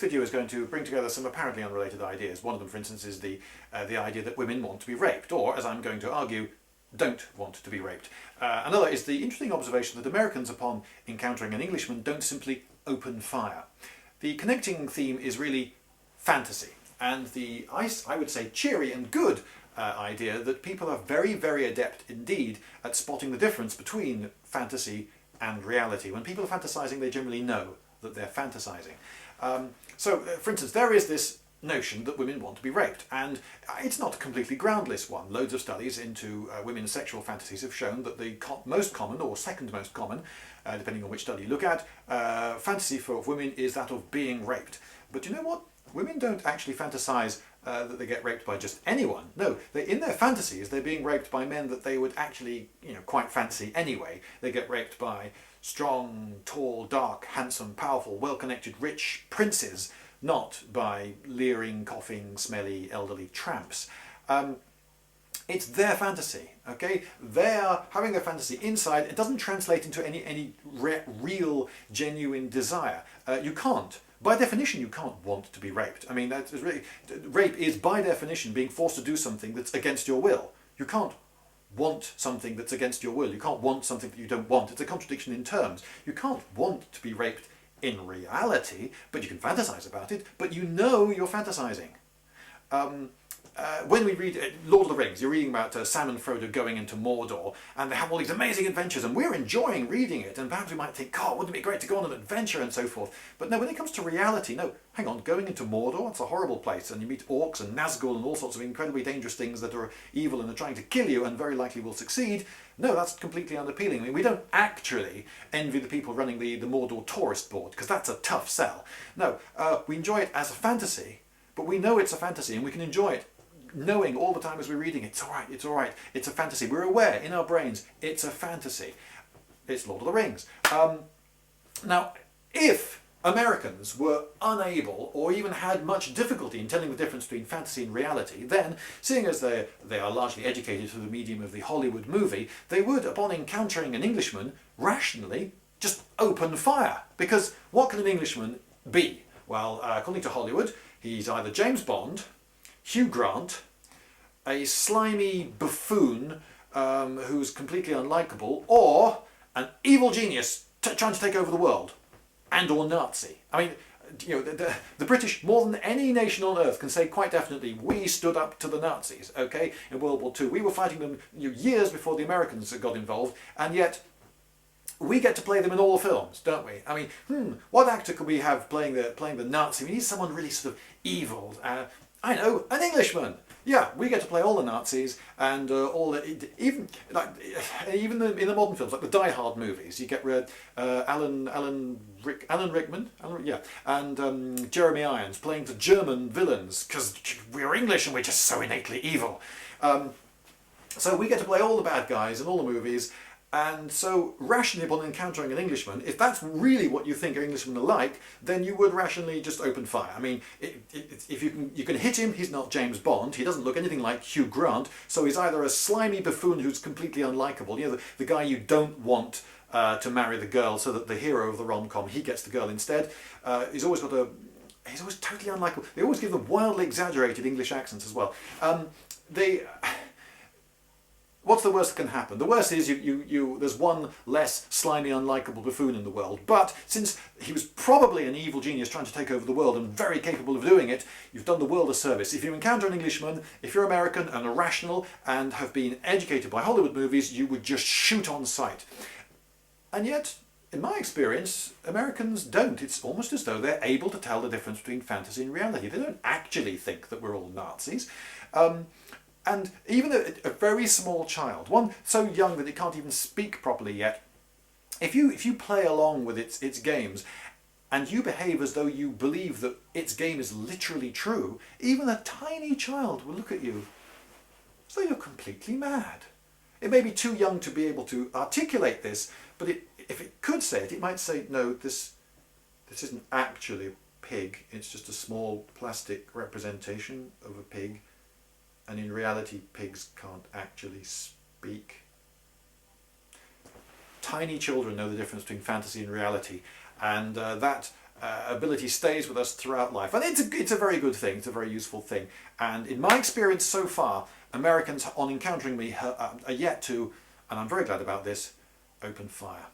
video is going to bring together some apparently unrelated ideas. One of them, for instance, is the idea that women want to be raped, or, as I'm going to argue, don't want to be raped. Another is the interesting observation that Americans, upon encountering an Englishman, don't simply open fire. The connecting theme is really fantasy, and the, I would say, cheery and good idea that people are very, very adept indeed at spotting the difference between fantasy and reality. When people are fantasizing, they generally know that they're fantasizing. For instance, there is this notion that women want to be raped, and it's not a completely groundless one. Loads of studies into women's sexual fantasies have shown that the most common, or second most common, depending on which study you look at, fantasy for women is that of being raped. But you know what? Women don't actually fantasize that they get raped by just anyone. No, in their fantasies they're being raped by men that they would actually, quite fancy anyway. They get raped by strong, tall, dark, handsome, powerful, well-connected, rich princes, not by leering, coughing, smelly, elderly tramps. It's their fantasy, okay? They're having their fantasy inside. It doesn't translate into any real, genuine desire. You can't. By definition, you can't want to be raped. I mean, that's really, rape is by definition being forced to do something that's against your will. You can't want something that's against your will. You can't want something that you don't want. It's a contradiction in terms. You can't want to be raped in reality, but you can fantasize about it, but you know you're fantasizing. When we read Lord of the Rings, you're reading about Sam and Frodo going into Mordor, and they have all these amazing adventures, and we're enjoying reading it, and perhaps we might think, God, wouldn't it be great to go on an adventure and so forth. But no, when it comes to reality, no, hang on, going into Mordor, it's a horrible place, and you meet orcs and Nazgul and all sorts of incredibly dangerous things that are evil and are trying to kill you and very likely will succeed. No, that's completely unappealing. I mean, we don't actually envy the people running the Mordor tourist board, because that's a tough sell. No, we enjoy it as a fantasy, but we know it's a fantasy, and we can enjoy it knowing all the time as we're reading, it's all right, it's a fantasy. We're aware in our brains, it's a fantasy. It's Lord of the Rings. Now, if Americans were unable or even had much difficulty in telling the difference between fantasy and reality, then, seeing as they are largely educated through the medium of the Hollywood movie, they would, upon encountering an Englishman, rationally just open fire. Because what can an Englishman be? Well, according to Hollywood, he's either James Bond, Hugh Grant, a slimy buffoon who's completely unlikable, or an evil genius trying to take over the world, and or Nazi. I mean, the British, more than any nation on earth, can say quite definitely, we stood up to the Nazis, okay, in World War II. We were fighting them years before the Americans got involved, and yet we get to play them in all the films, don't we? I mean, what actor could we have playing the Nazi? We need someone really sort of evil. I know, an Englishman. Yeah, we get to play all the Nazis and even in the modern films, like the Die Hard movies. You get Alan Rickman, and Jeremy Irons playing the German villains because we're English and we're just so innately evil. So we get to play all the bad guys in all the movies. And so, rationally, upon encountering an Englishman, if that's really what you think Englishmen are like, then you would rationally just open fire. I mean, if you can hit him, he's not James Bond. He doesn't look anything like Hugh Grant. So he's either a slimy buffoon who's completely unlikable, the guy you don't want to marry the girl, so that the hero of the rom-com, he gets the girl instead. He's always totally unlikable. They always give them wildly exaggerated English accents as well. What's the worst that can happen? The worst is there's one less slimy, unlikable buffoon in the world. But since he was probably an evil genius trying to take over the world and very capable of doing it, you've done the world a service. If you encounter an Englishman, if you're American and are rational and have been educated by Hollywood movies, you would just shoot on sight. And yet, in my experience, Americans don't. It's almost as though they're able to tell the difference between fantasy and reality. They don't actually think that we're all Nazis. And even a very small child, one so young that it can't even speak properly yet, if you play along with its games and you behave as though you believe that its game is literally true, even a tiny child will look at you as though you're completely mad. It may be too young to be able to articulate this, but if it could say it, it might say, no, this isn't actually a pig, it's just a small plastic representation of a pig. And in reality, pigs can't actually speak. Tiny children know the difference between fantasy and reality, and that ability stays with us throughout life. And it's a very good thing, it's a very useful thing. And in my experience so far, Americans on encountering me are yet to, and I'm very glad about this, open fire.